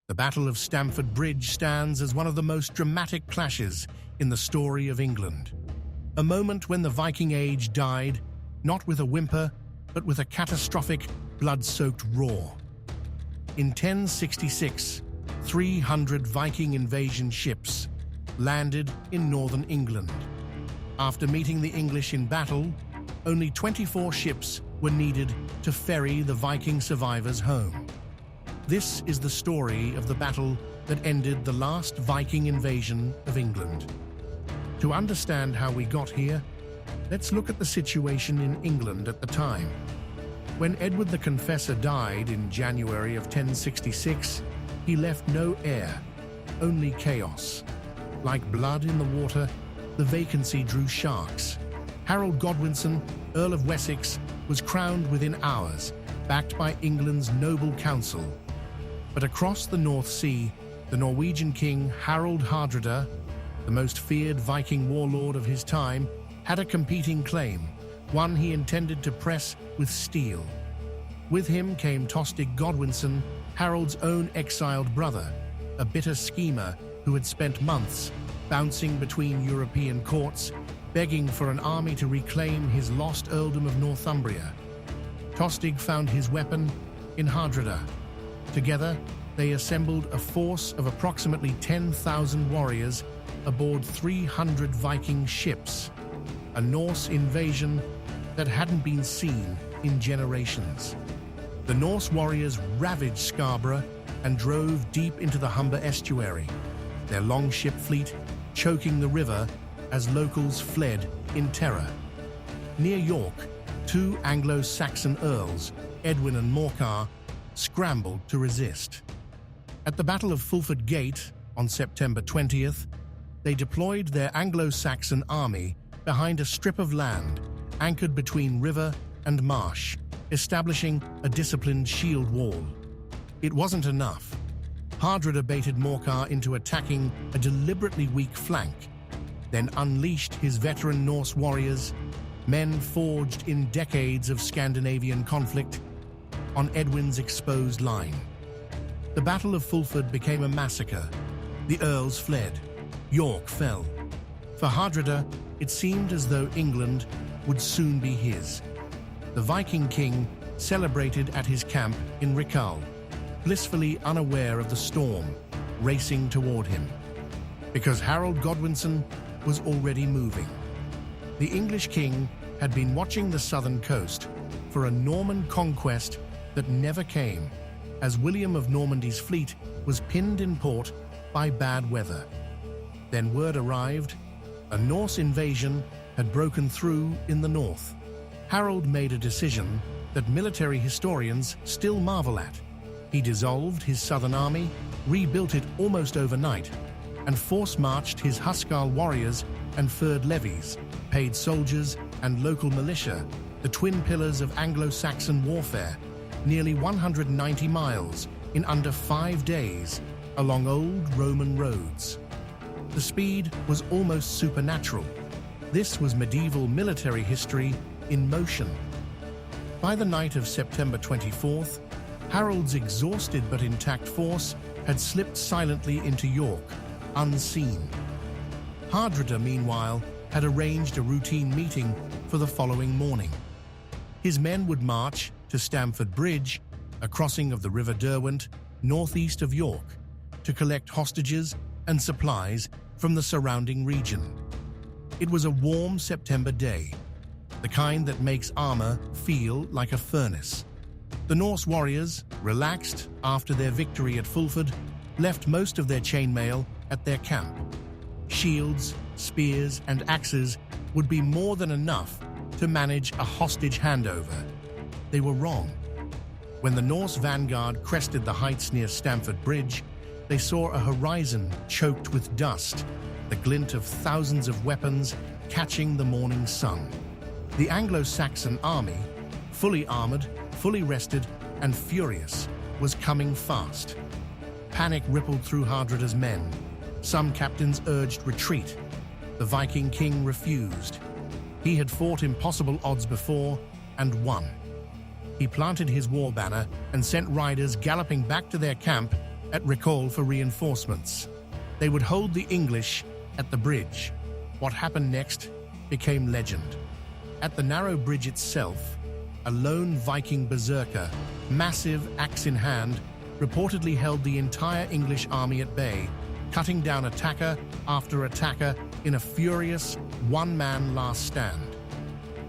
The Battle of Stamford Bridge stands as one of the most dramatic clashes in the story of England. A moment when the Viking Age died, not with a whimper, but with a catastrophic, blood-soaked roar. In 1066, 300 Viking invasion ships landed in northern England. After meeting the English in battle, only 24 ships were needed to ferry the Viking survivors home. This is the story of the battle that ended the last Viking invasion of England. To understand how we got here, let's look at the situation in England at the time. When Edward the Confessor died in January of 1066, he left no heir, only chaos. Like blood in the water, the vacancy drew sharks. Harold Godwinson, Earl of Wessex, was crowned within hours, backed by England's noble council. But across the North Sea, the Norwegian king Harold Hardrada, the most feared Viking warlord of his time, had a competing claim, one he intended to press with steel. With him came Tostig Godwinson, Harold's own exiled brother, a bitter schemer who had spent months bouncing between European courts, begging for an army to reclaim his lost earldom of Northumbria. Tostig found his weapon in Hardrada. Together, they assembled a force of approximately 10,000 warriors aboard 300 Viking ships, a Norse invasion that hadn't been seen in generations. The Norse warriors ravaged Scarborough and drove deep into the Humber estuary, their longship fleet choking the river as locals fled in terror. Near York, two Anglo-Saxon earls, Edwin and Morcar, scrambled to resist. At the Battle of Fulford Gate on September 20th, they deployed their Anglo-Saxon army behind a strip of land anchored between river and marsh, establishing a disciplined shield wall. It wasn't enough. Hardrada baited Morcar into attacking a deliberately weak flank, then unleashed his veteran Norse warriors, men forged in decades of Scandinavian conflict, on Edwin's exposed line. The Battle of Fulford became a massacre. The earls fled. York fell. For Hardrada, it seemed as though England would soon be his. The Viking king celebrated at his camp in Rickhall, blissfully unaware of the storm racing toward him, because Harold Godwinson was already moving. The English king had been watching the southern coast for a Norman conquest that never came, as William of Normandy's fleet was pinned in port by bad weather. Then word arrived: a Norse invasion had broken through in the north. Harold made a decision that military historians still marvel at. He dissolved his southern army, rebuilt it almost overnight, and force-marched his Huscarl warriors and furred levies, paid soldiers and local militia, the twin pillars of Anglo-Saxon warfare, nearly 190 miles in under 5 days along old Roman roads. The speed was almost supernatural. This was medieval military history in motion. By the night of September 24th, Harold's exhausted but intact force had slipped silently into York, unseen. Hardrada, meanwhile, had arranged a routine meeting for the following morning. His men would march to Stamford Bridge, a crossing of the River Derwent, northeast of York, to collect hostages and supplies from the surrounding region. It was a warm September day, the kind that makes armor feel like a furnace. The Norse warriors, relaxed after their victory at Fulford, left most of their chainmail at their camp. Shields, spears, and axes would be more than enough to manage a hostage handover. They were wrong. When the Norse vanguard crested the heights near Stamford Bridge, they saw a horizon choked with dust, the glint of thousands of weapons catching the morning sun. The Anglo-Saxon army, fully armored, fully rested, and furious, was coming fast. Panic rippled through Hardrada's men. Some captains urged retreat. The Viking king refused. He had fought impossible odds before and won. He planted his war banner and sent riders galloping back to their camp at recall for reinforcements. They would hold the English at the bridge. What happened next became legend. At the narrow bridge itself, a lone Viking berserker, massive axe in hand, reportedly held the entire English army at bay, cutting down attacker after attacker in a furious one-man last stand.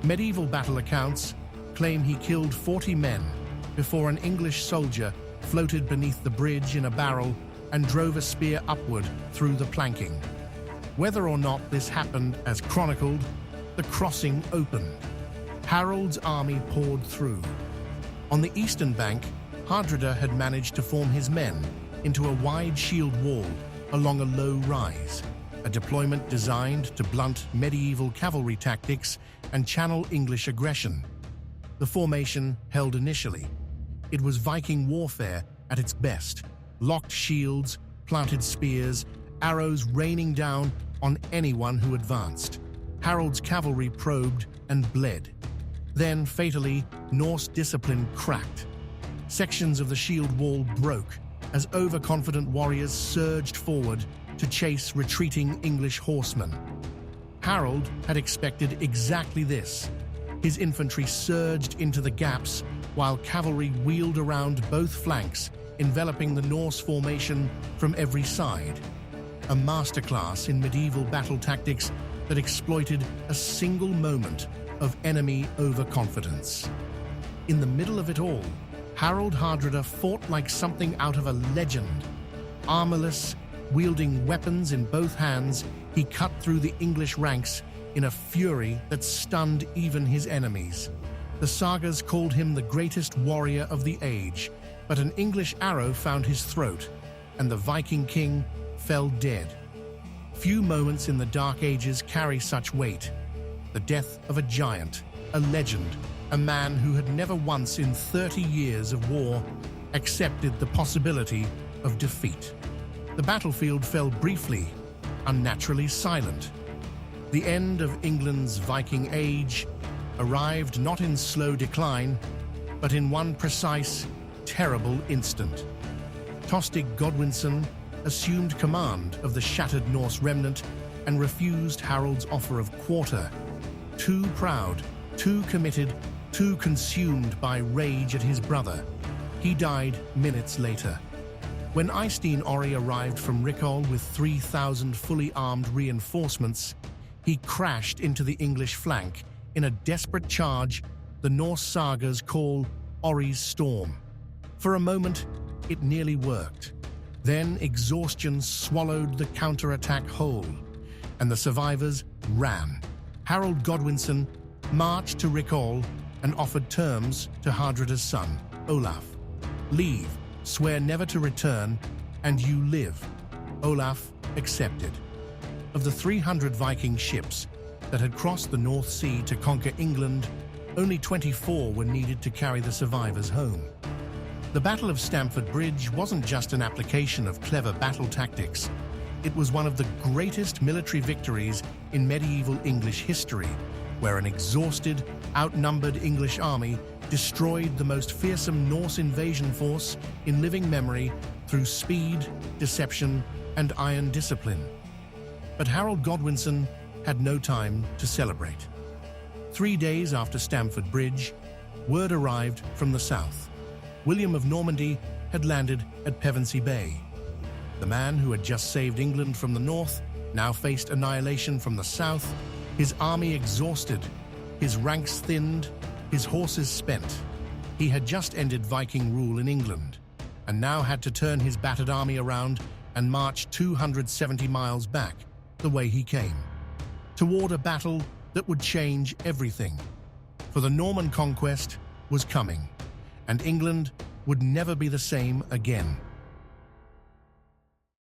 Medieval battle accounts claim he killed 40 men before an English soldier floated beneath the bridge in a barrel and drove a spear upward through the planking. Whether or not this happened as chronicled, the crossing opened. Harold's army poured through. On the eastern bank, Hardrada had managed to form his men into a wide shield wall along a low rise, a deployment designed to blunt medieval cavalry tactics and channel English aggression. The formation held initially. It was Viking warfare at its best: locked shields, planted spears, arrows raining down on anyone who advanced. Harold's cavalry probed and bled. Then, fatally, Norse discipline cracked. Sections of the shield wall broke as overconfident warriors surged forward to chase retreating English horsemen. Harold had expected exactly this. His infantry surged into the gaps while cavalry wheeled around both flanks, enveloping the Norse formation from every side. A masterclass in medieval battle tactics that exploited a single moment of enemy overconfidence. In the middle of it all, Harold Hardrada fought like something out of a legend. Armorless, wielding weapons in both hands, he cut through the English ranks in a fury that stunned even his enemies. The sagas called him the greatest warrior of the age, but an English arrow found his throat, and the Viking king fell dead. Few moments in the Dark Ages carry such weight. The death of a giant, a legend, a man who had never once in 30 years of war accepted the possibility of defeat. The battlefield fell briefly, unnaturally silent. The end of England's Viking Age arrived not in slow decline, but in one precise, terrible instant. Tostig Godwinson assumed command of the shattered Norse remnant and refused Harold's offer of quarter. Too proud, too committed, too consumed by rage at his brother, he died minutes later. When Eystein Orry arrived from Rickall with 3,000 fully armed reinforcements, he crashed into the English flank in a desperate charge the Norse sagas call Orry's Storm. For a moment, it nearly worked. Then exhaustion swallowed the counterattack whole, and the survivors ran. Harold Godwinson marched to Rickall and offered terms to Hardrada's son, Olaf. Leave, swear never to return, and you live. Olaf accepted. Of the 300 Viking ships that had crossed the North Sea to conquer England, only 24 were needed to carry the survivors home. The Battle of Stamford Bridge wasn't just an application of clever battle tactics. It was one of the greatest military victories in medieval English history, where an exhausted, outnumbered English army destroyed the most fearsome Norse invasion force in living memory through speed, deception, and iron discipline. But Harold Godwinson had no time to celebrate. 3 days after Stamford Bridge, word arrived from the south. William of Normandy had landed at Pevensey Bay. The man who had just saved England from the north now faced annihilation from the south, his army exhausted, his ranks thinned, his horses spent. He had just ended Viking rule in England, and now had to turn his battered army around and march 270 miles back, the way he came, toward a battle that would change everything. For the Norman conquest was coming, and England would never be the same again.